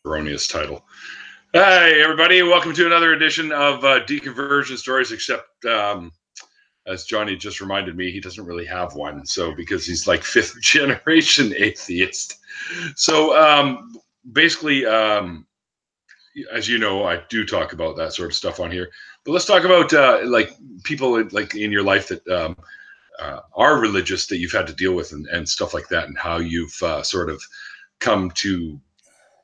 erroneous title. Hi, everybody. Welcome to another edition of Deconversion Stories, except as Johnny just reminded me, he doesn't really have one. So because he's like fifth generation atheist. So basically, as you know, I do talk about that sort of stuff on here. But let's talk about like people like in your life that are religious that you've had to deal with and stuff like that, and how you've sort of come to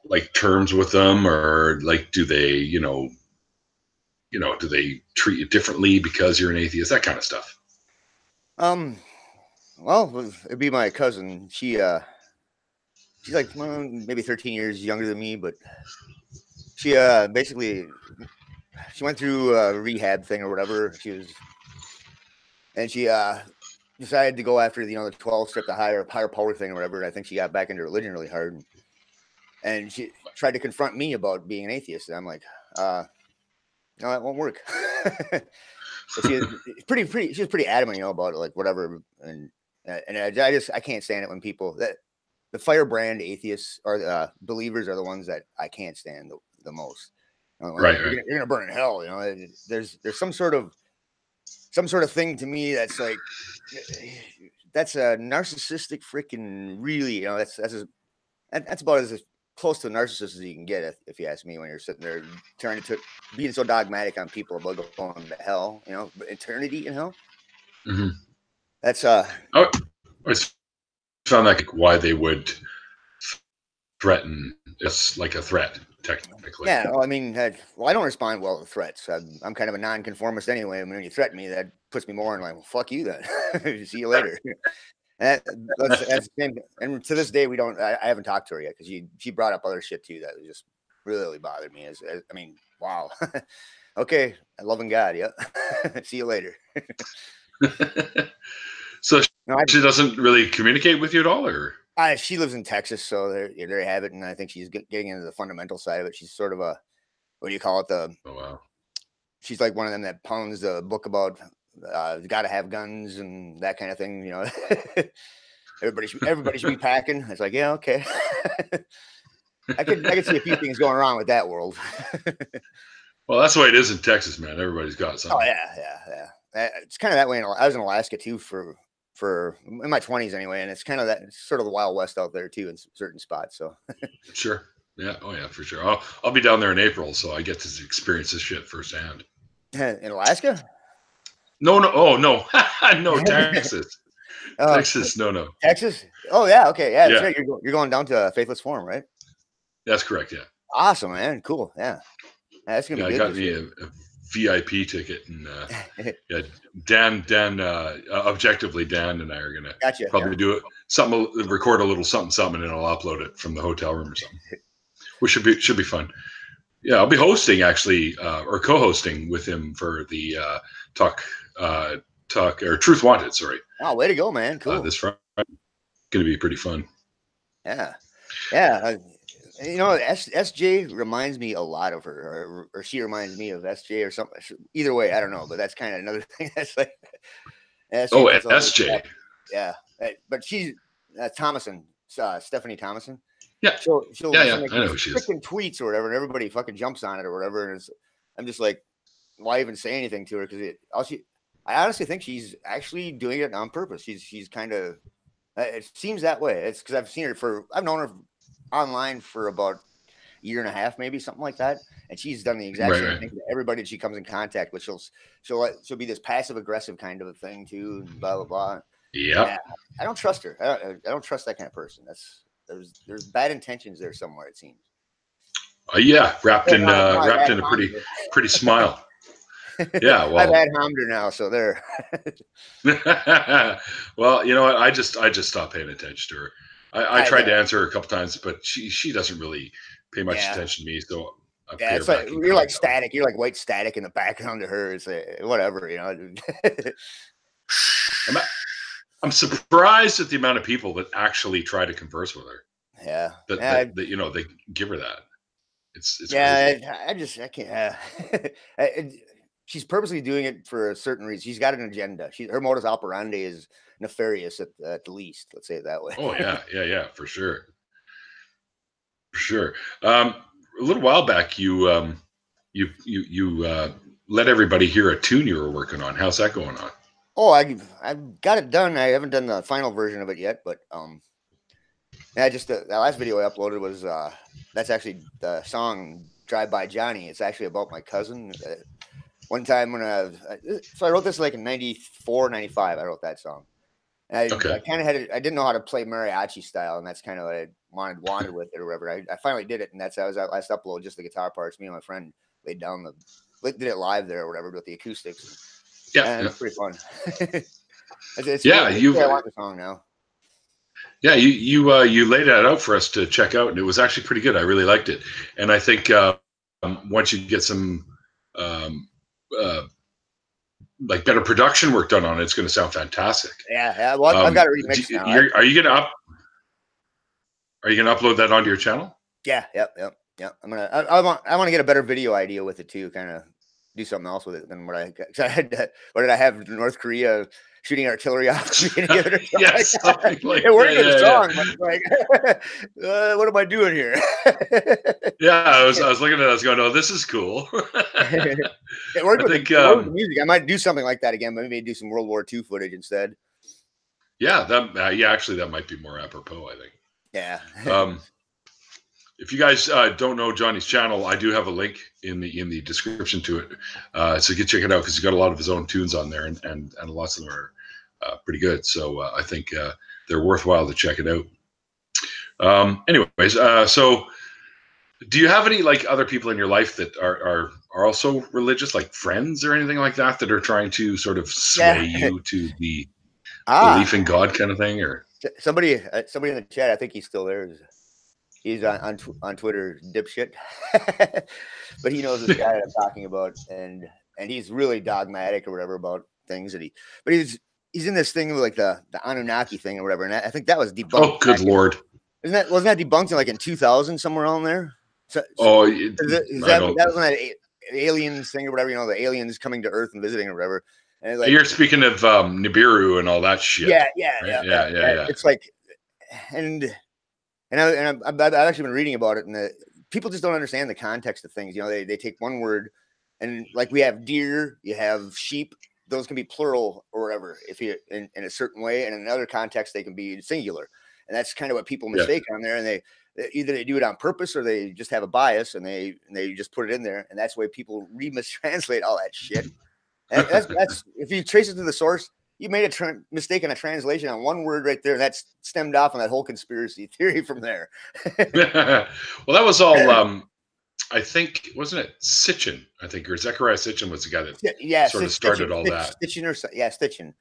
like terms with them, or like do they, do they treat you differently because you're an atheist, that kind of stuff? Well, it'd be my cousin. She's like maybe 13 years younger than me, but she basically she went through a rehab thing or whatever. She decided to go after the 12 step, the higher power thing or whatever. And I think she got back into religion really hard, and she tried to confront me about being an atheist. And I'm like, no, that won't work. She was pretty adamant, about it, like whatever. And I can't stand it when people that the firebrand atheists or believers are the ones that I can't stand the most. Right. You're gonna burn in hell. There's some sort of thing to me that's like that's a narcissistic freaking really. That's about as close to narcissist as you can get, if you ask me, when you're sitting there trying to being so dogmatic on people about going to hell, eternity in hell. Mm-hmm. That's I found that why they would threaten. It's like a threat, technically. Yeah, well, I mean, I don't respond well to threats. I'm kind of a nonconformist anyway. I mean, when you threaten me, that puts me more in like, well, fuck you then. See you later. That's the same. And to this day, I haven't talked to her yet because she brought up other shit too that just really bothered me. I mean, wow. Okay, I love God. Yep. See you later. So she doesn't really communicate with you at all, or? She lives in Texas, so there you have it. And I think she's getting into the fundamental side of it. She's sort of a, what do you call it? Oh, wow. She's like one of them that pounds the book about got to have guns and that kind of thing. Everybody should be packing. It's like, yeah, okay. I could see a few things going wrong with that world. Well, that's the way it is in Texas, man. Everybody's got something. Oh yeah. It's kind of that way. I was in Alaska too for in my 20s anyway, and it's kind of that. It's sort of the Wild West out there too in certain spots. So sure, yeah, oh yeah, for sure. I'll be down there in April, so I get to experience this shit firsthand. In Alaska? No, no, no, Texas. Texas, no. Texas? Oh yeah, okay, yeah. That's right. You're going down to Faithless Forum, right? That's correct. Yeah. Awesome, man. Cool. Yeah. That's gonna be good. I got me a VIP ticket, and yeah, Dan, objectively, Dan and I are gonna probably do it. Record a little something, and I'll upload it from the hotel room or something. Which should be fun. Yeah, I'll be hosting actually, or co-hosting with him for the talk or Truth Wanted. Sorry. Oh, way to go, man! Cool. This Friday, going to be pretty fun. Yeah. SJ reminds me a lot of her, or she reminds me of SJ or something. Either way, I don't know, but that's kind of another thing. That's like, SJ. Yeah, but she's Thomason, Stephanie Thomason. Yeah, she'll I know who she is. Freaking tweets or whatever, and everybody fucking jumps on it or whatever. And I'm just like, why even say anything to her? Because I honestly think she's actually doing it on purpose. She's kind of. It seems that way. It's because I've known her online for about a year and a half, maybe something like that, and she's done the exact same thing to everybody that she comes in contact with. She'll be this passive aggressive kind of a thing too, and blah blah blah. Yeah, I don't trust her. I don't trust that kind of person. There's bad intentions there somewhere, it seems. Yeah, wrapped in a pretty smile. Yeah, well, I've had Hamder now, so there. Well, you know what? I just stopped paying attention to her. I tried to answer her a couple times, but she doesn't really pay much attention to me. So it's like you're like static. You're like white static in the background to her. It's whatever, I'm surprised at the amount of people that actually try to converse with her. Yeah, that they give her that. It's crazy. I can't. She's purposely doing it for a certain reason. She's got an agenda. Her modus operandi is nefarious at the least. Let's say it that way. Oh yeah, for sure. a little while back, you let everybody hear a tune you were working on. How's that going on? Oh, I've got it done. I haven't done the final version of it yet, but yeah, just the last video I uploaded was that's actually the song "Drive-By Johnny." It's actually about my cousin. One time when so I wrote this like in 94, 95. I wrote that song. And I kind of had it. I didn't know how to play mariachi style, and that's kind of what I wanted with it or whatever. I finally did it, and that was that last upload, just the guitar parts. Me and my friend laid down did it live there or whatever with the acoustics. Yeah, it's pretty fun. it's yeah, cool. I want the song now. Yeah, you laid that out for us to check out, and it was actually pretty good. I really liked it, and I think once you get some like better production work done on it, it's going to sound fantastic. Yeah. Well, I've got it remixed now. Are you gonna upload that onto your channel? Yeah. Yep. I want to get a better video idea with it too. Kind of do something else with it than what I had. What did I have? North Korea shooting artillery off the beginning of it or something. Yes, like that. It worked in the song, but it's like, what am I doing here? Yeah, I was looking at it, I was going, oh, this is cool. It worked with the music. I might do something like that again, but maybe do some World War II footage instead. Yeah, actually that might be more apropos, I think. Yeah. If you guys don't know Johnny's channel, I do have a link in the description to it, so you can check it out because he's got a lot of his own tunes on there, and lots of them are pretty good. So I think they're worthwhile to check it out. Anyways, so do you have any like other people in your life that are also religious, like friends or anything like that are trying to sort of sway you to the belief in God kind of thing? Or somebody in the chat, I think he's still there. He's on Twitter, dipshit, but he knows this guy that I'm talking about, and he's really dogmatic or whatever about things but he's in this thing like the Anunnaki thing or whatever, and I think that was debunked. Oh, good Lord! Wasn't that debunked in like in 2000 somewhere on there? That was that aliens thing or whatever? You know, the aliens coming to Earth and visiting or whatever. And like, you're speaking of Nibiru and all that shit. Yeah. It's like And I've actually been reading about it, and people just don't understand the context of things. You know, they take one word, and like we have deer, you have sheep. Those can be plural or whatever if you in a certain way, and in another context they can be singular. And that's kind of what people mistake on there. And they either they do it on purpose or they just have a bias and they just put it in there. And that's why people mistranslate all that shit. And that's if you trace it to the source. You made a mistake in a translation on one word right there. That's stemmed off on that whole conspiracy theory from there. Well, that was all, I think, wasn't it Sitchin? I think, or Zechariah Sitchin was the guy that sort of started all that. Stitchin.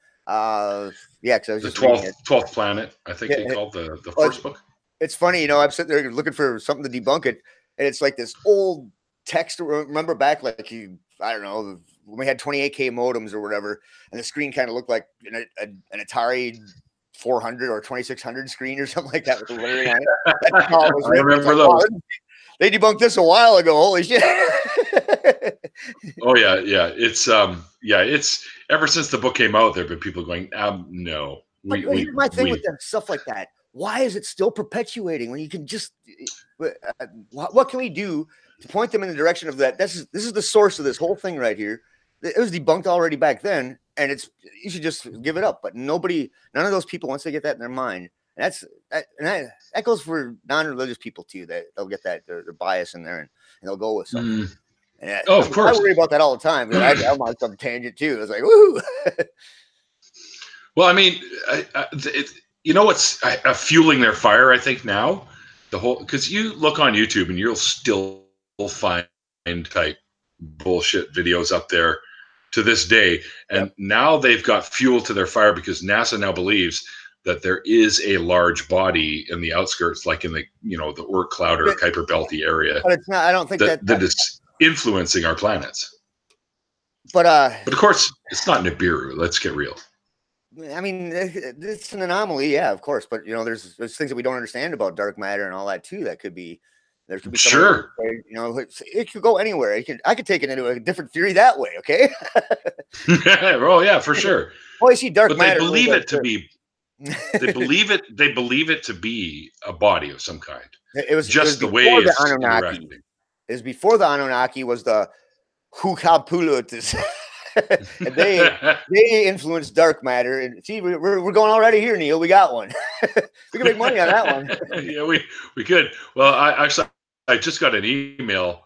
Because I was the just 12th planet, I think they called the first book. It's funny, you know, I'm sitting there looking for something to debunk it, and it's like this old text. Remember back, like I don't know, when we had 28K modems or whatever, and the screen kind of looked like an Atari 400 or 2600 screen or something like that with the lettering on it. That's how it was written. I remember those. Wow, they debunked this a while ago. Holy shit! Oh yeah. It's it's ever since the book came out, there have been people going, no. Here's my thing with stuff like that. Why is it still perpetuating when you can just? What can we do to point them in the direction of that? This is the source of this whole thing right here. It was debunked already back then, and you should just give it up. But none of those people, once they get that in their mind, that goes for non-religious people too. That they'll get that their bias in there, and they'll go with something. Of course, I worry about that all the time. I'm on some tangent too. It's like, woo. Well, I mean, you know what's fueling their fire? I think now because you look on YouTube and you'll still find type bullshit videos up there to this day, and now they've got fuel to their fire because NASA now believes that there is a large body in the outskirts, like in the the Oort cloud or Kuiper Belty area. But it's not. I don't think that is influencing our planets. But of course, it's not Nibiru. Let's get real. I mean, it's an anomaly, yeah, of course. But there's things that we don't understand about dark matter and all that too. That could be. There could be sure. It could go anywhere. I could take it into a different theory that way. Okay. Oh yeah, for sure. Well, you see, dark matter. They believe it to be. They believe it. They believe it to be a body of some kind. It was just the way the it's Anunnaki. is before the Anunnaki was the Hukapulutus. And they influenced dark matter. And see, we're going already here, Neil. We got one. We can make money on that one. Yeah, we could. Well, I just got an email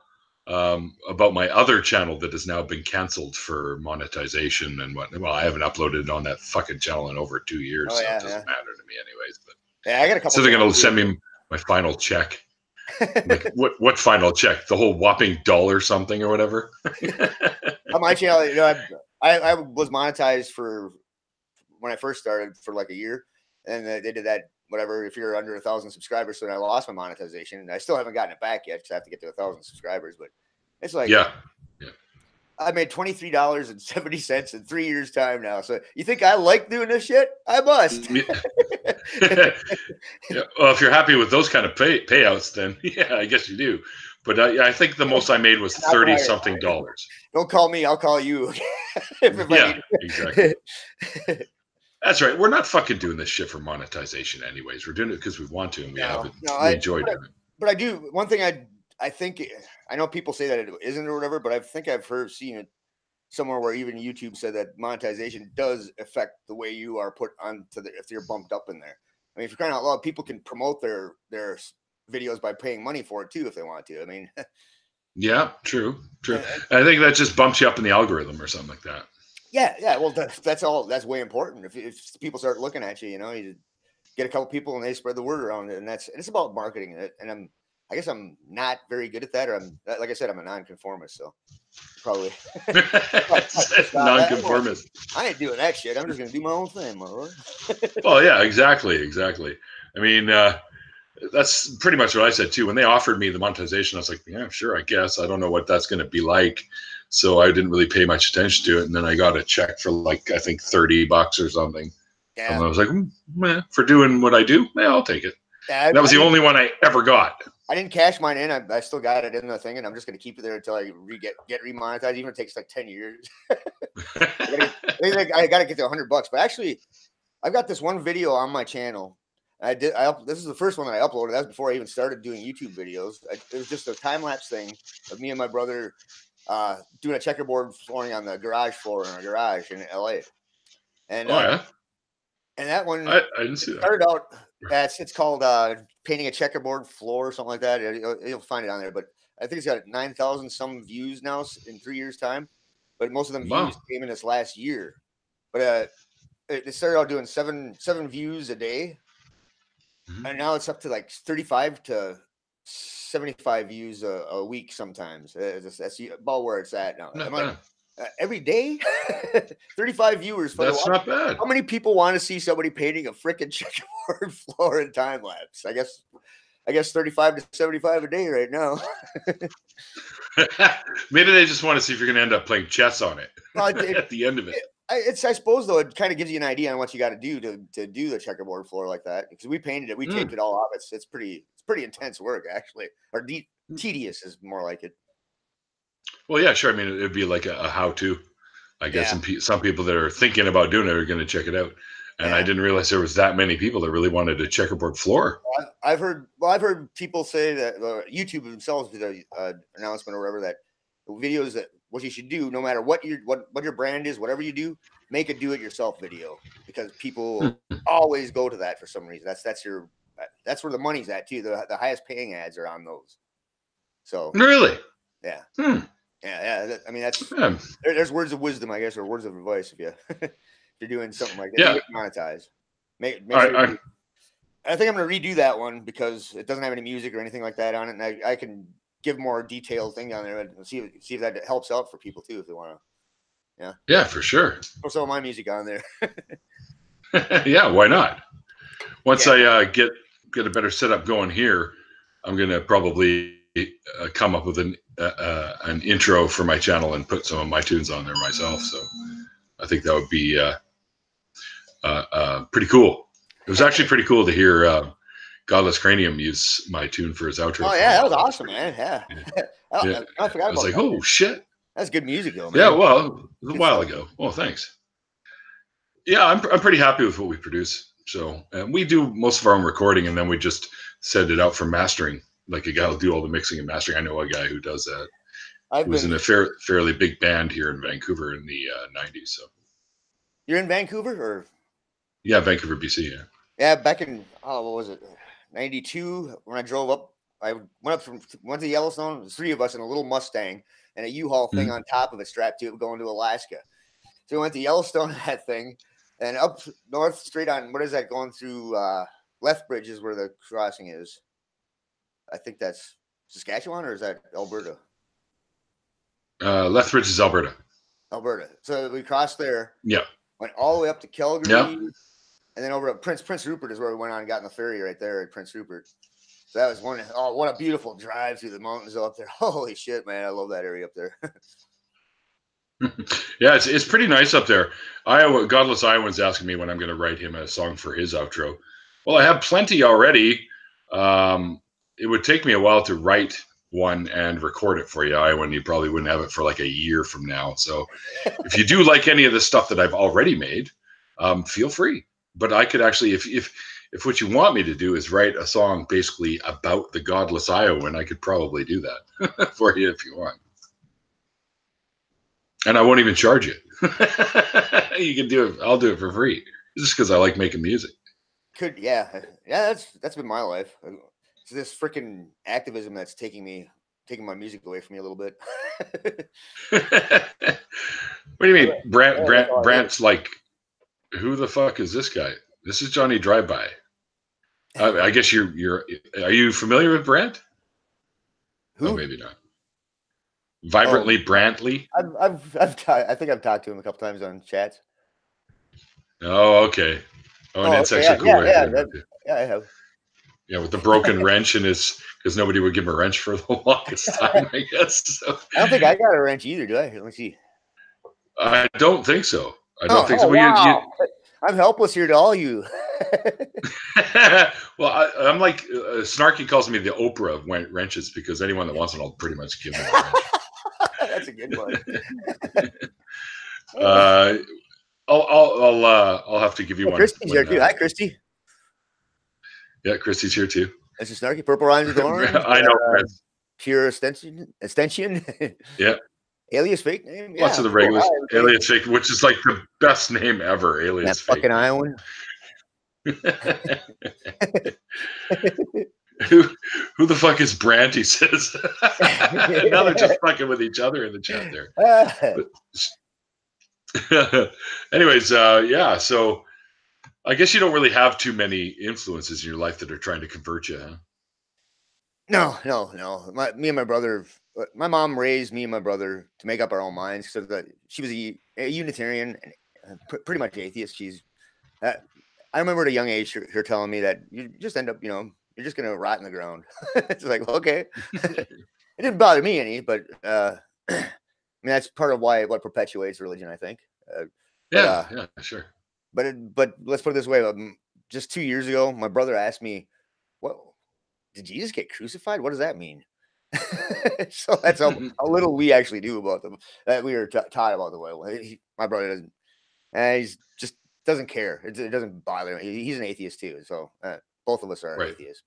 about my other channel that has now been canceled for monetization and what. Well, I haven't uploaded on that fucking channel in over 2 years, so it doesn't matter to me anyways. But yeah, I got a couple. So they're going to send me my final check. Like, what final check? The whole whopping $1 something or whatever. On my channel, you know, I was monetized for when I first started for like a year, and they did that. Whatever, if you're under 1,000 subscribers, so then I lost my monetization, and I still haven't gotten it back yet because I have to get to 1,000 subscribers. But it's like, yeah. I made $23.70 in 3 years' time now. So you think I like doing this shit? I must. Yeah. Well, if you're happy with those kind of payouts, then yeah, I guess you do. But I think the most I made was $30-something. Don't call me; I'll call you. Yeah, exactly. That's right. We're not fucking doing this shit for monetization anyways. We're doing it because we want to, and we enjoy doing it. But I do. One thing I think, I know people say that it isn't or whatever, but I think I've seen it somewhere where even YouTube said that monetization does affect the way you are put onto if you're bumped up in there. I mean, if you're crying out loud, people can promote their videos by paying money for it too if they want to. I mean, yeah, true. I think that just bumps you up in the algorithm or something like that. Yeah. Well, that's way important. If people start looking at you, you know, you get a couple people and they spread the word around it, and it's about marketing it. And I guess I'm not very good at that, or like I said, I'm a nonconformist, so probably nonconformist. I ain't doing that shit. I'm just gonna do my own thing, my lord. Well, yeah, exactly. I mean, that's pretty much what I said too. When they offered me the monetization, I was like, yeah, sure, I guess. I don't know what that's going to be like. So I didn't really pay much attention to it. And then I got a check for like, I think $30 or something. Yeah. And I was like, for doing what I do, I'll take it. Yeah, that was the only one I ever got. I didn't cash mine in. I still got it in the thing, and I'm just going to keep it there until I get remonetized, even if it takes like 10 years. I got to get to $100. But actually, I've got this one video on my channel. This is the first one that I uploaded. That was before I even started doing YouTube videos. It was just a time-lapse thing of me and my brother doing a checkerboard flooring on the garage floor in our garage in LA. And and that one I didn't see that. Started out it's called painting a checkerboard floor or something like that. You'll find it on there, but I think it's got 9,000 some views now in 3 years time, but most of them views came in this last year. But it started out doing seven views a day, and now it's up to like 35 to 75 views a week sometimes. That's about where it's at now. I'm like, every day, 35 viewers. That's not bad. How many people want to see somebody painting a freaking checkerboard floor in time lapse? I guess 35 to 75 a day right now. Maybe they just want to see if you're going to end up playing chess on it at the end of it. I suppose though it kind of gives you an idea on what you got to do to do the checkerboard floor like that, because we painted it, we taped it all off. It's pretty intense work actually, or tedious is more like it. Well, yeah, sure. I mean, it'd be like a how-to, I guess. Yeah. And some people that are thinking about doing it are going to check it out. And I didn't realize there was that many people that really wanted a checkerboard floor. I've heard people say that YouTube themselves did an announcement or whatever, that videos that what you should do, no matter what your brand is, whatever you do, make a do-it-yourself video, because people always go to that for some reason. That's where the money's at too. The highest paying ads are on those. So really. Yeah. Yeah. I mean, there's words of wisdom, I guess, or words of advice if you're doing something like that. Yeah. You monetize. I think I'm going to redo that one because it doesn't have any music or anything like that on it, and I can give more detailed thing on there and see if that helps out for people too if they want to. Yeah. Yeah, for sure. Put some of my music on there. Yeah, why not? Once I get a better setup going here, I'm going to probably come up with an intro for my channel and put some of my tunes on there myself. So I think that would be pretty cool. It was actually pretty cool to hear Godless Cranium use my tune for his outro. Oh yeah, that was awesome, man. Yeah. I forgot about that. I was like, oh shit. That's good music though, man. Yeah, well, it was a while ago. Well, thanks. Yeah, I'm pretty happy with what we produce. So we do most of our own recording, and then we just send it out for mastering. like a guy who'll do all the mixing and mastering. I know a guy who does that. I've was been in a fairly big band here in Vancouver in the 90s. So you're in Vancouver or yeah, Vancouver, BC. Yeah. yeah, back in what was it, 92 when I drove up. I went to Yellowstone. There's 3 of us in a little Mustang and a U-Haul thing on top of it strapped to it going to Alaska. So we went to Yellowstone in that thing and up north straight on, what is that, going through Lethbridge is where the crossing is. I think that's Saskatchewan, or is that Alberta? Lethbridge is Alberta. Alberta. So we crossed there. Yeah. Went all the way up to Calgary. Yeah. And then over at Prince Rupert is where we went on and got in the ferry right there at Prince Rupert. So that was what a beautiful drive through the mountains up there. Holy shit, man. I love that area up there. Yeah, it's pretty nice up there. Godless Iowan's asking me when I'm going to write him a song for his outro. Well, I have plenty already. It would take me a while to write one and record it for you, Iowan. You probably wouldn't have it for like a year from now. So if you do like any of the stuff that I've already made, feel free. But I could actually, if what you want me to do is write a song basically about the Godless Iowan, I could probably do that for you if you want. And I won't even charge you. You can do it. I'll do it for free, just because I like making music. Yeah. That's been my life. It's this freaking activism that's taking my music away from me a little bit. What do you mean, Brant's like, who the fuck is this guy? This is Johnny Drivebye. I guess are you familiar with Brant? Who? Oh, maybe not. Vibrantly Brantley. I think I've talked to him a couple times on chats. Oh, okay. Oh, and it's actually cool. Yeah, I have. Yeah, with the broken wrench in his, because nobody would give him a wrench for the longest time, I guess. So. I don't think I got a wrench either, do I? Let me see. I don't think so. I don't think so. Wow. I'm helpless here to all you. Well, I'm like, Snarky calls me the Oprah of wrenches, because anyone that wants one, I'll pretty much give them a wrench. That's a good one. I'll have to give you one. Christy's here too. Hi, Christy. Yeah, Christy's here too. This is Snarky. Purple Rhymes with Orange. I know. Pure extension. Yeah. Alias fake name. Lots of the regulars. Alias fake, which is like the best name ever. Alias that fake. Fucking Iowan. Who the fuck is Brant? He says. Now they're just fucking with each other in the chat there. Anyways, yeah. So I guess you don't really have too many influences in your life that are trying to convert you, huh? No. Me and my brother. My mom raised me and my brother to make up our own minds. So that she was a Unitarian and pretty much atheist. I remember at a young age her telling me that you just end up, you're just gonna rot in the ground. It's like, well, okay. It didn't bother me any, but I mean that's part of what perpetuates religion, I think. Yeah, sure. But let's put it this way: just 2 years ago, my brother asked me, "What did Jesus get crucified? What does that mean?" So that's how little we actually do about them. That we were taught about the Bible. My brother doesn't. He's just doesn't care. It doesn't bother him. He's an atheist too. So both of us are atheists.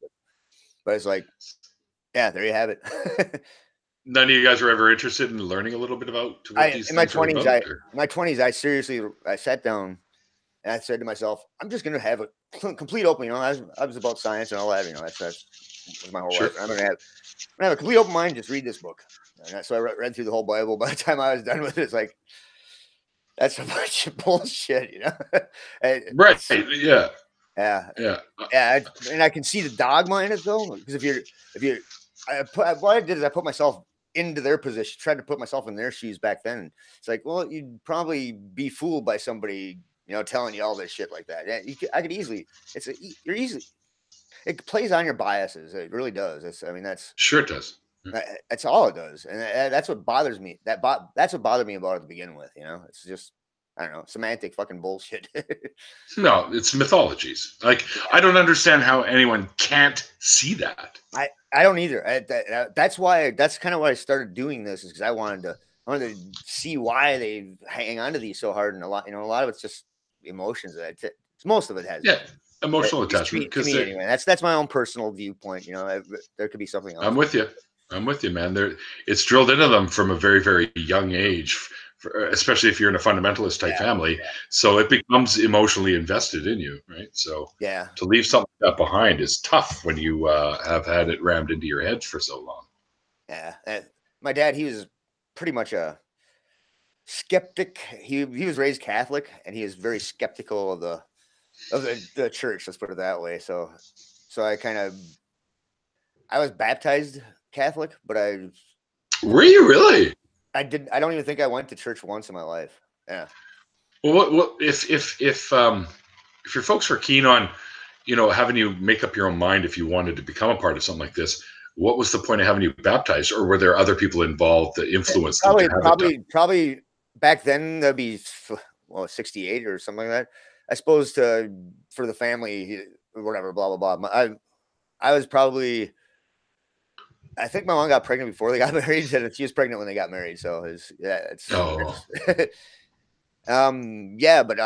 But it's like, yeah, there you have it. None of you guys were ever interested in learning a little bit about what these in my 20s. I seriously sat down and I said to myself, I'm just going to have a complete open. I was about science and all that. That's was my whole life. I'm going to have a complete open mind. Just read this book. And so I read through the whole Bible. By the time I was done with it, it's like, that's a bunch of bullshit, Right? Yeah. And I can see the dogma in it though, because what I did is I put myself into their position, tried to put myself in their shoes back then. It's like, well, you'd probably be fooled by somebody, telling you all this shit like that. I could easily. It plays on your biases. It really does. That's sure it does. That's all it does, and that's what bothers me. That's what bothered me about it to begin with. It's just, I don't know, semantic fucking bullshit. No, it's mythologies. Like, I don't understand how anyone can't see that. I don't either. That's kind of why I started doing this, is because I wanted to see why they hang on to these so hard, and a lot of it's just emotions. Most of it has. Yeah. Emotional At least attachment, to because me anyway. That's my own personal viewpoint. You know, there could be something else. I'm with you. I'm with you, man. It's drilled into them from a very, very young age, especially if you're in a fundamentalist type family. So it becomes emotionally invested in you, right? So Yeah. to leave something like that behind is tough when you have had it rammed into your head for so long. Yeah. And my dad, he was pretty much a skeptic. He was raised Catholic, and he is very skeptical of the church. Let's put it that way. So I was baptized Catholic, but Were you really? I don't even think I went to church once in my life. Yeah. Well, what if your folks were keen on, having you make up your own mind if you wanted to become a part of something like this? What was the point of having you baptized, or were there other people involved that influenced them to have it done? Probably back then that'd be 68 or something like that. I suppose for the family, whatever, blah blah blah. I was probably. I think my mom got pregnant before they got married, and she was pregnant when they got married. So it's. Yeah, but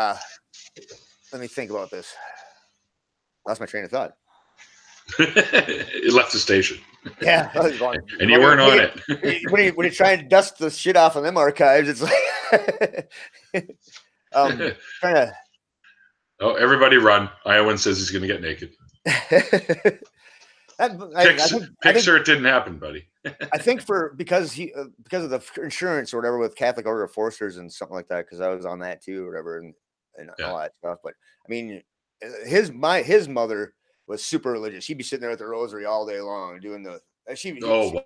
let me think about this. Lost my train of thought. It left the station. Yeah, I was going, and you weren't on it. when you try and dust the shit off of them archives, it's like trying to. Oh, everybody run! Iowan says he's going to get naked. Picture it didn't happen, buddy. I think because of the insurance or whatever with Catholic Order of Foresters and something like that, because I was on that too or whatever and all that stuff. But I mean, his mother was super religious. She'd be sitting there at the rosary all day long doing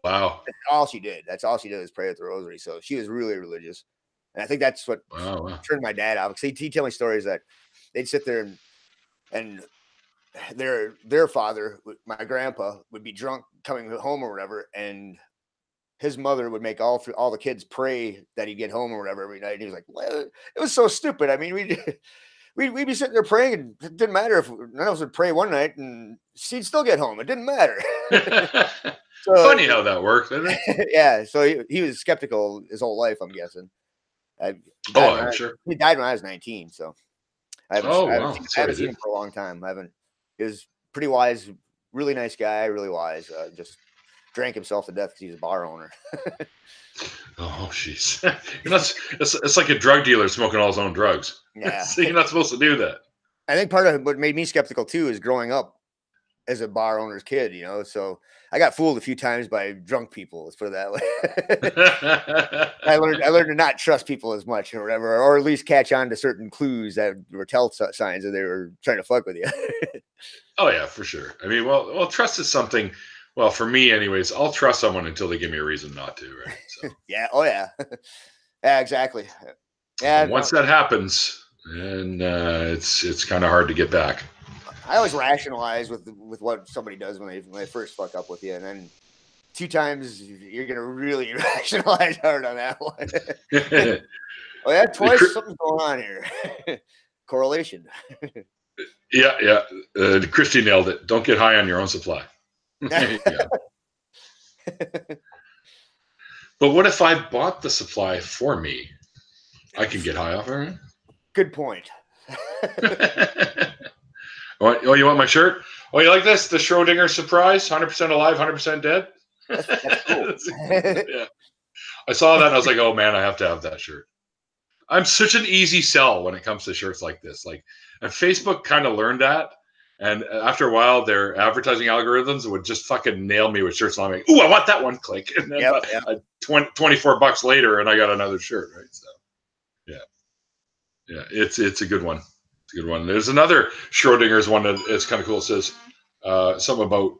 wow. That's all she did. That's all she did is pray at the rosary. So she was really religious. And I think that's what turned my dad off. Because he'd tell me stories that they'd sit there and their father, my grandpa, would be drunk coming home or whatever, and his mother would make all the kids pray that he'd get home or whatever every night. And he was like, well, it was so stupid. I mean, we'd be sitting there praying, and it didn't matter if none of us would pray one night, and she'd still get home. It didn't matter. So, funny how that works, isn't it? Yeah. So he was skeptical his whole life, I'm guessing. I'm sure. He died when I was 19, so I haven't seen him for a long time. He was pretty wise, really nice guy, really wise. Just drank himself to death because he's a bar owner. Oh, jeez. It's like a drug dealer smoking all his own drugs. Yeah. So you're not supposed to do that. I think part of what made me skeptical too is growing up as a bar owner's kid, so I got fooled a few times by drunk people. Let's put it that way. I learned to not trust people as much or whatever, or at least catch on to certain clues that were signs that they were trying to fuck with you. Oh yeah, for sure. I mean, well, trust is something. Well, for me, anyways, I'll trust someone until they give me a reason not to, right? So. Yeah. Oh yeah. Yeah. Exactly. Yeah. And once that happens, and it's kind of hard to get back. I always rationalize with what somebody does when they first fuck up with you, and then 2 times you're gonna really rationalize hard on that one. Oh yeah, twice something's going on here. Correlation. Yeah. Christy nailed it. Don't get high on your own supply. But what if I bought the supply for me? I can get high off of it. Good point. Oh, you want my shirt? Oh, you like this? The Schrodinger surprise? 100% alive, 100% dead? That's cool. Yeah. I saw that and I was like, oh man, I have to have that shirt. I'm such an easy sell when it comes to shirts like this. And Facebook kind of learned that. And after a while, their advertising algorithms would just fucking nail me with shirts. And I'm like, ooh, I want that one. Click. And then $24 later, and I got another shirt, right? So, yeah, it's a good one. It's a good one. There's another Schrodinger's one that it's kind of cool. It says something about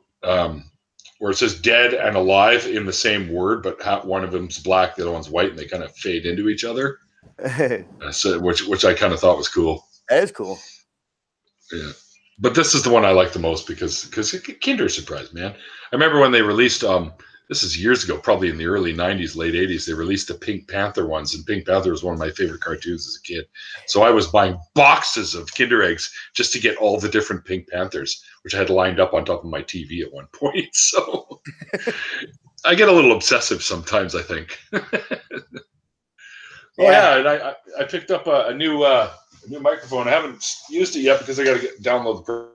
where it says dead and alive in the same word, but one of them's black, the other one's white, and they kind of fade into each other. So, which I kind of thought was cool. That is cool. Yeah. But this is the one I like the most because Kinder Surprise, man. I remember when they released, this is years ago, probably in the early 90s, late 80s, they released the Pink Panther ones. And Pink Panther was one of my favorite cartoons as a kid. So I was buying boxes of Kinder Eggs just to get all the different Pink Panthers, which I had lined up on top of my TV at one point. So I get a little obsessive sometimes, I think. And I picked up a new microphone. I haven't used it yet because I got to download the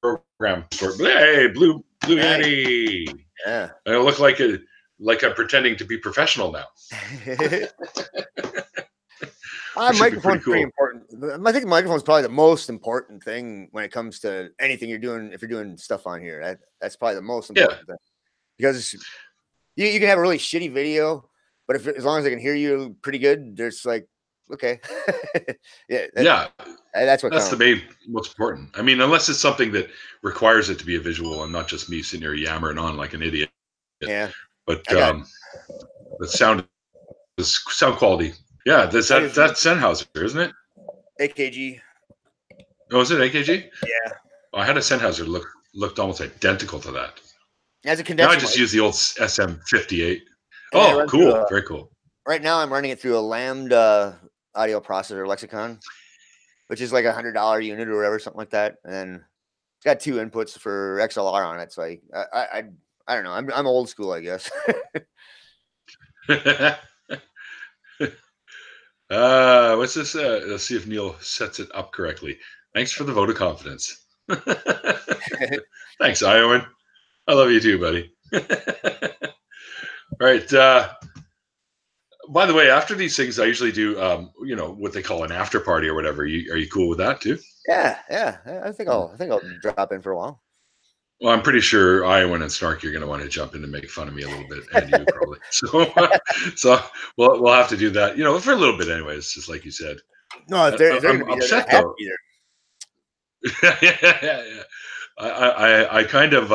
program. Hey, Blue Nice. Yeti. Yeah. I look like I'm pretending to be professional now. Microphone's cool. pretty important. I think microphone's probably the most important thing when it comes to anything you're doing. If you're doing stuff on here, that's probably the most important thing, because you can have a really shitty video, but as long as they can hear you pretty good, there's like, okay. That's what that's counts. the most important. I mean, unless it's something that requires it to be a visual and not just me sitting here yammering on like an idiot. Yeah. But the sound quality. Yeah, that's Sennheiser, isn't it? AKG. Oh, is it AKG? Yeah. Oh, I had a Sennheiser looked almost identical to that. As a condenser. Now I just use the old SM58. Oh, cool. Very cool. Right now I'm running it through a Lambda audio processor lexicon, which is like $100 unit or whatever, something like that. And then it's got 2 inputs for XLR on it. So I don't know. I'm old school, I guess. What's this? Let's see if Neil sets it up correctly. Thanks for the vote of confidence. Thanks, Iowan. I love you too, buddy. All right. By the way, after these things, I usually do, what they call an after party or whatever. Are you cool with that too? Yeah. I think I'll drop in for a while. Well, I'm pretty sure Iowan and Snark, you're going to want to jump in and make fun of me a little bit, and you probably. So we'll have to do that, for a little bit, anyways. Just like you said. No, if they're going to be upset though. Yeah. I kind of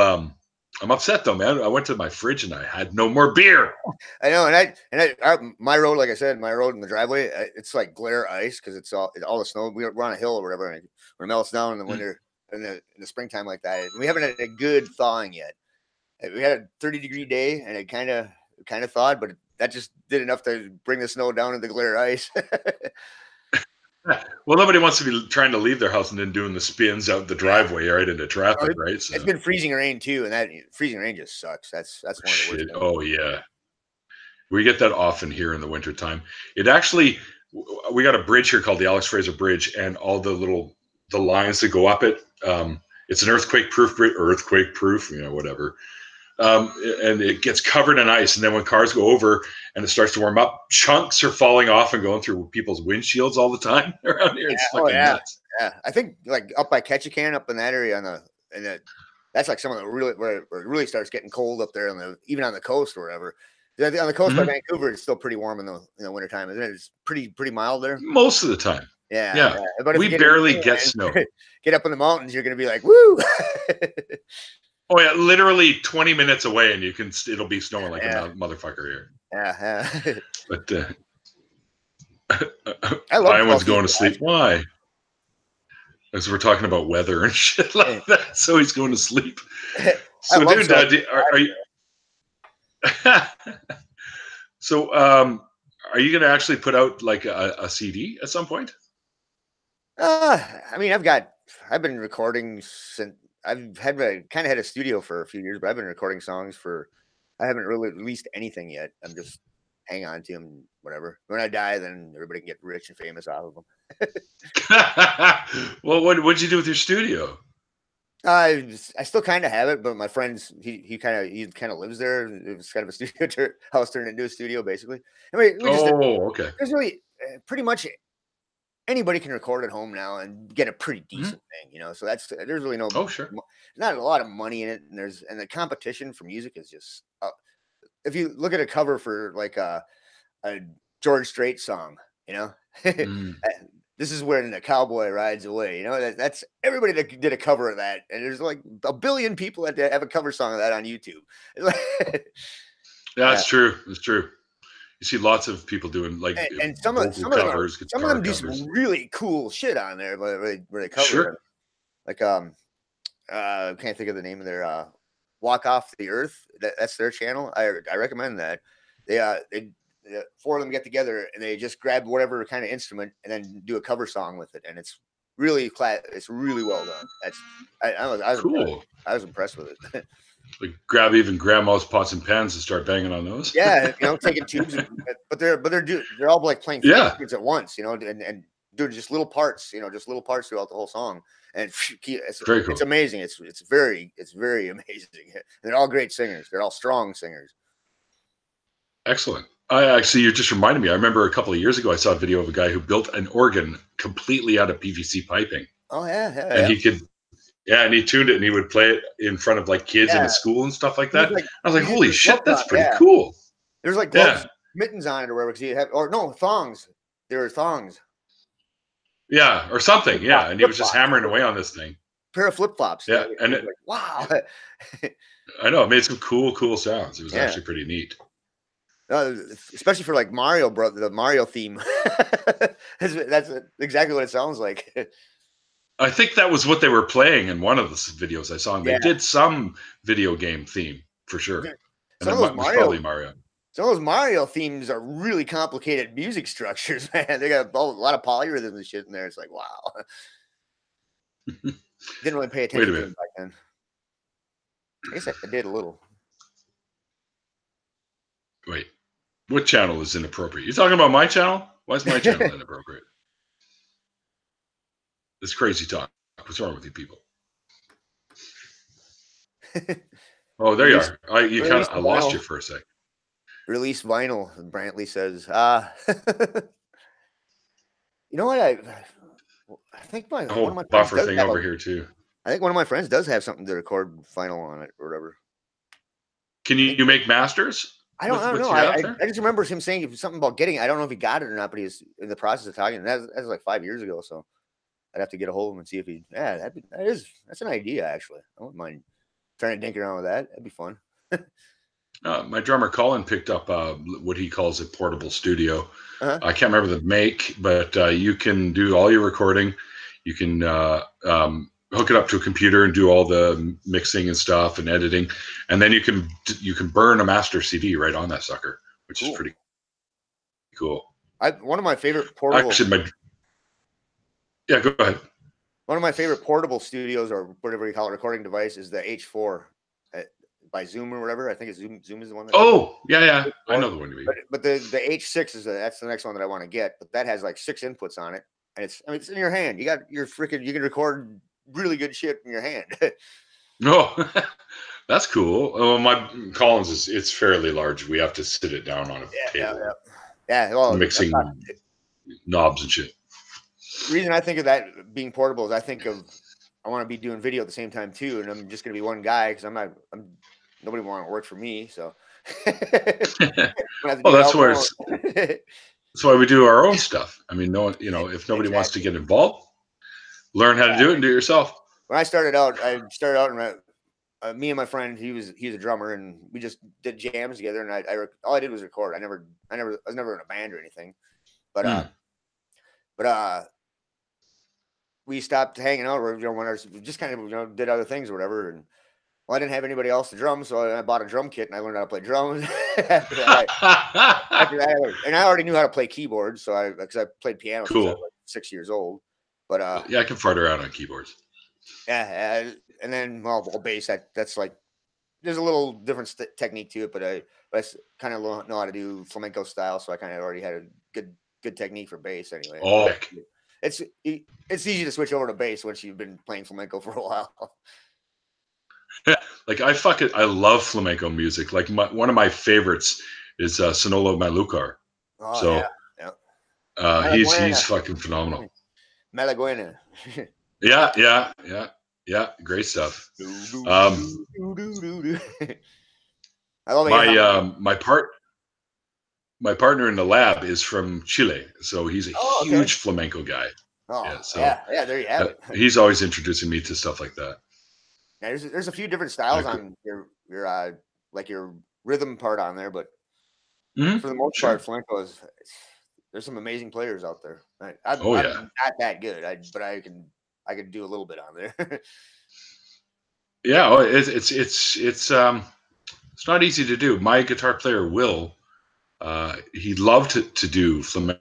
I'm upset though, man. I went to my fridge and I had no more beer. I know, and my road, like I said, my road in the driveway, it's like glare ice because it's all the snow. We're on a hill or whatever, and it melts down in the winter, in the springtime like that. We haven't had a good thawing yet. We had a 30-degree day, and it kind of thawed, but that just did enough to bring the snow down into glare ice. Well, nobody wants to be trying to leave their house and then doing the spins out the driveway right into traffic, right? So. It's been freezing rain too, and that freezing rain just sucks. That's one of the worst. Oh yeah, we get that often here in the wintertime. It actually, we got a bridge here called the Alex Fraser Bridge, and all the lines that go up it. It's an earthquake-proof bridge, whatever. And it gets covered in ice, and then when cars go over and it starts to warm up, chunks are falling off and going through people's windshields all the time around here. It's fucking nuts. Yeah, I think like up by Ketchikan, up in that area, that's like some of the where it really starts getting cold up there, even on the coast or whatever. On the coast by Vancouver, it's still pretty warm in the wintertime, isn't it? It's pretty mild there most of the time. Yeah. But we barely get snow. Get up in the mountains, you're gonna be like, woo. Oh yeah, literally 20 minutes away, and it'll be snowing like a motherfucker here. Yeah. But Iowan's going to sleep. Why? Because we're talking about weather and shit like that. So he's going to sleep. So, dude, are you? So, are you going to actually put out like a CD at some point? I mean, I've been recording since. I've kind of had a studio for a few years, but I've been recording songs I haven't really released anything yet. I'm just hang on to them, whatever. When I die, then everybody can get rich and famous out of them. Well, what'd you do with your studio? I still kind of have it, but my friends, he kind of lives there. It was kind of a studio house turned into a studio, basically. Okay. There's really pretty much anybody can record at home now and get a pretty decent thing, So there's really not a lot of money in it, and the competition for music is just. If you look at a cover for like a George Strait song, this is when the cowboy rides away. That's everybody that did a cover of that, and there's like a billion people that have a cover song of that on YouTube. That's true. It's true. You see lots of people doing like and some of them do some really cool shit on there, where they cover it. Like I can't think of the name of their Walk Off the Earth. That's their channel. I recommend that. They 4 of them get together and they just grab whatever kind of instrument and then do a cover song with it, and it's really it's really well done. I was cool. I was impressed with it. Like grab even grandma's pots and pans and start banging on those. Yeah, taking tubes, but they're all like playing instruments at once, and doing just little parts, just little parts throughout the whole song. and Very cool. it's amazing. It's very amazing. They're all great singers. They're all strong singers. Excellent. I actually, you just reminded me. I remember a couple of years ago, I saw a video of a guy who built an organ completely out of PVC piping. Oh yeah, and he could, and he tuned it, and he would play it in front of like kids in a school and stuff like that. I was like, holy shit, that's pretty cool. There's like gloves, mittens on it or whatever. You have, or no, thongs. There were thongs. Yeah, or something. Yeah, and he was just hammering away on this thing. Pair of flip flops. Yeah, and like, wow. I know, it made some cool sounds. It was actually pretty neat. Especially for like Mario, the Mario theme. That's exactly what it sounds like. I think that was what they were playing in one of the videos I saw. And they did some video game theme for sure. And some of those probably Mario. Some of those Mario themes are really complicated music structures, man. They got a lot of polyrhythms and shit in there. It's like, wow. Didn't really pay attention to it back then. I guess I did a little. Wait. What channel is inappropriate? You talking about my channel? Why is my channel inappropriate? This crazy talk. What's wrong with you people? Oh, there you are. You kind of I lost you for a sec. Release vinyl, Brantley says. You know what? I think one of my buffer thing over here too. I think one of my friends does have something to record vinyl on it or whatever. Can you make masters? I don't know. I just remember him saying something about getting it. I don't know if he got it or not, but he's in the process of talking. That was like 5 years ago, so I'd have to get a hold of him and see if he. Yeah, that's an idea actually. I wouldn't mind trying to dink around with that. That'd be fun. My drummer Colin picked up what he calls a portable studio. I can't remember the make, but you can do all your recording. You can hook it up to a computer and do all the mixing and stuff and editing, and then you can burn a master CD right on that sucker, which is pretty cool. One of my favorite portable. Actually, go ahead. One of my favorite portable studios, or whatever you call it, recording device, is the H4 by Zoom or whatever. I think it's Zoom. Zoom is the one. Yeah. I know the one you mean. But the H6 that's the next one that I want to get. But that has like 6 inputs on it, and it's in your hand. You can record really good shit in your hand. Oh, that's cool. Oh, my Collins it's fairly large. We have to sit it down on a table. Yeah. Well, mixing knobs and shit. The reason I think of that being portable is I want to be doing video at the same time too, and I'm just going to be one guy because nobody want to work for me. So, well, that's why we do our own stuff. I mean, no one, if nobody wants to get involved, learn how to do it and do it yourself. When I started out, and me and my friend, he's a drummer, and we just did jams together. And all I did was record. I was never in a band or anything, but we stopped hanging out. We just kind of did other things or whatever. And I didn't have anybody else to drum, so I bought a drum kit and I learned how to play drums. after that, and I already knew how to play keyboards, because I played piano since I was like 6 years old. But I can fart around on keyboards. Yeah, and then bass. That's like there's a little different technique to it, but I kind of know how to do flamenco style, so I kind of already had a good technique for bass anyway. Oh, it's easy to switch over to bass once you've been playing flamenco for a while. Yeah, like I love flamenco music. Like one of my favorites is Sonolo Malucar. Oh, so yeah. He's fucking phenomenal. Malaguena. Yeah, great stuff. I love it. My partner in the lab is from Chile, so he's a huge flamenco guy. Yeah, there you have it. He's always introducing me to stuff like that. Yeah, there's a few different styles on your rhythm part on there, but for the most part, flamenco there's some amazing players out there. I'm not that good, but I can do a little bit on there. Yeah, it's not easy to do. My guitar player Will, he loved to do flamenco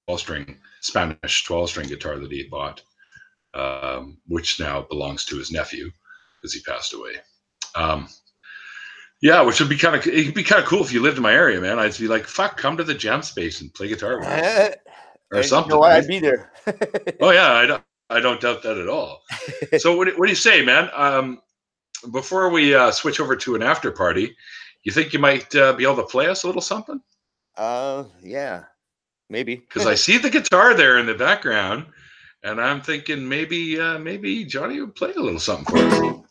12-string Spanish 12-string guitar that he bought, which now belongs to his nephew because he passed away. Yeah, which would be it'd be kind of cool if you lived in my area, man. I'd be like, fuck, come to the jam space and play guitar with me. Or something. I'd be there. Oh yeah, I don't doubt that at all. So what do you say, man? Before we switch over to an after party, you think you might be able to play us a little something? Yeah, maybe. Because I see the guitar there in the background, and I'm thinking maybe Johnny would play a little something for us.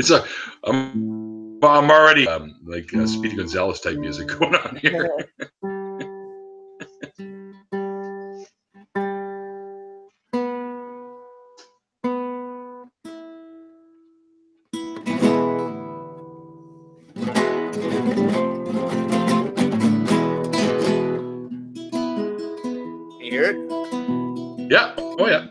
It's I'm already like Speedy Gonzalez type music going on here. You hear it? Yeah. Oh yeah.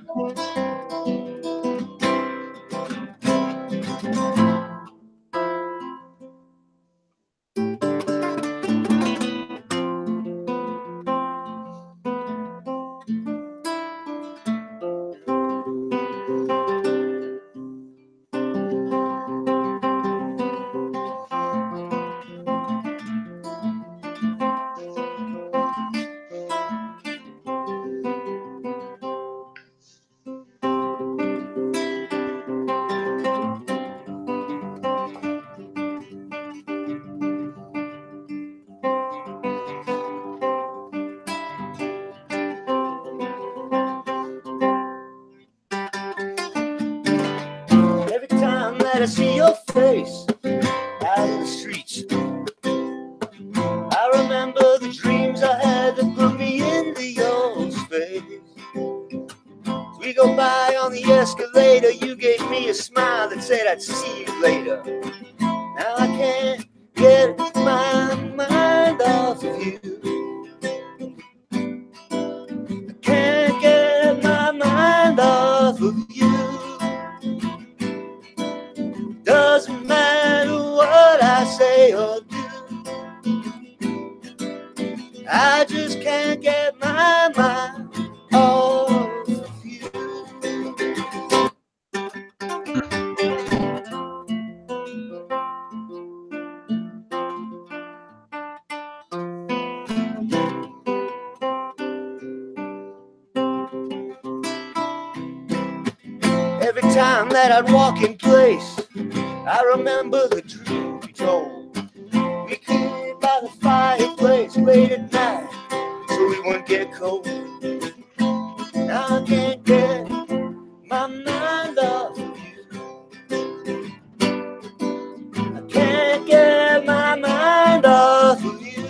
Every time that I see your face out in the streets, I remember the dreams I had that put me into your space. We go by on the escalator, you gave me a smile that said I'd see you later. Now I can't get my mind off of you. I can't get my mind off of you. Doesn't matter what I say or do, I just can't get my mind off of you. Every time that I'd walk in place, I remember the dream we told. We came by the fireplace late at night so we wouldn't get cold. Now I can't get my mind off of you. I can't get my mind off of you.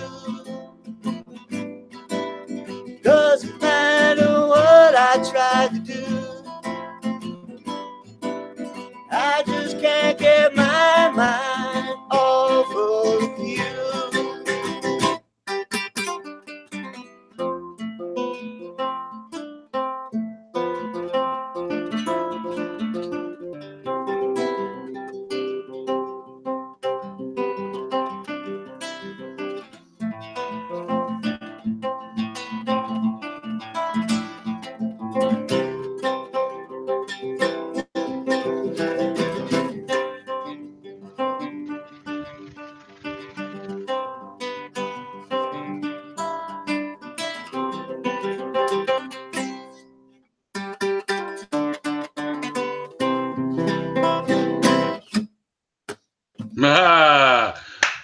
Doesn't matter what I try to do, I just can't get my mind off of you.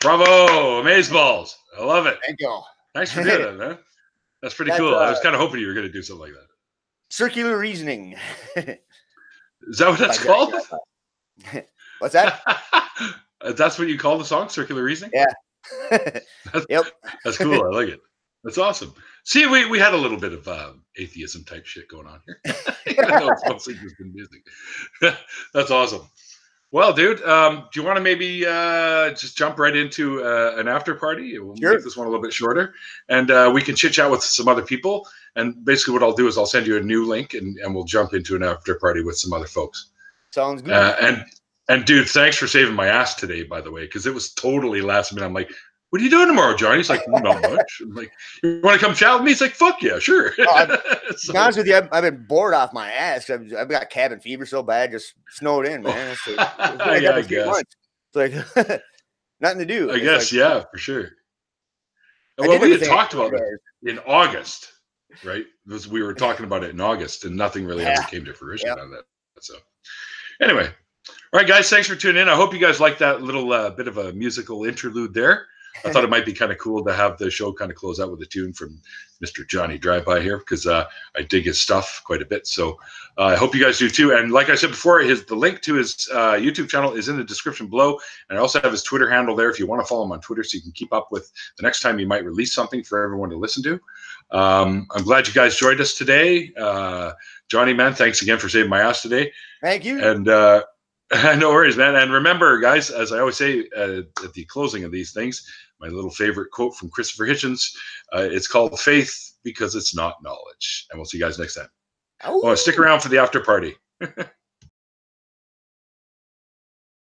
Bravo, amazeballs! I love it. Thank you. Thanks for doing that, man. That's pretty That's, cool. I was kind of hoping you were going to do something like that. Circular reasoning. Is that what that's called? What's that? That's what you call the song, Circular Reasoning? Yeah. Yep. That's cool. I like it. That's awesome. See, we had a little bit of atheism type shit going on here. Even though it's mostly just been music. That's awesome. Well, dude, do you want to maybe just jump right into an after party? We'll Sure. make this one a little bit shorter, and we can chit chat with some other people. And basically, what I'll do is I'll send you a new link, and we'll jump into an after party with some other folks. Sounds good. And dude, thanks for saving my ass today, by the way, because it was totally last minute. I'm like, what are you doing tomorrow, Johnny? He's like, not much. I'm like, you want to come chat with me? He's like, fuck yeah, sure. To be honest with you, I've been bored off my ass. I've got cabin fever so bad, just snowed in, man. It's like, yeah, I guess. It's like nothing to do. I guess, yeah, for sure. Well, we had talked about it in August, right? We were talking about it in August, and nothing really ever came to fruition on that. So, anyway, all right, guys, thanks for tuning in. I hope you guys liked that little bit of a musical interlude there. I thought it might be kind of cool to have the show kind of close out with a tune from Mr. Johnny Drivebye here, because I dig his stuff quite a bit. So I hope you guys do too. And like I said before, the link to his YouTube channel is in the description below. And I also have his Twitter handle there if you want to follow him on Twitter, so you can keep up with the next time he might release something for everyone to listen to. I'm glad you guys joined us today. Johnny, man, thanks again for saving my ass today. Thank you. And no worries, man. And remember, guys, as I always say at the closing of these things, my little favorite quote from Christopher Hitchens, it's called faith because it's not knowledge. And we'll see you guys next time. Oh, stick around for the after party.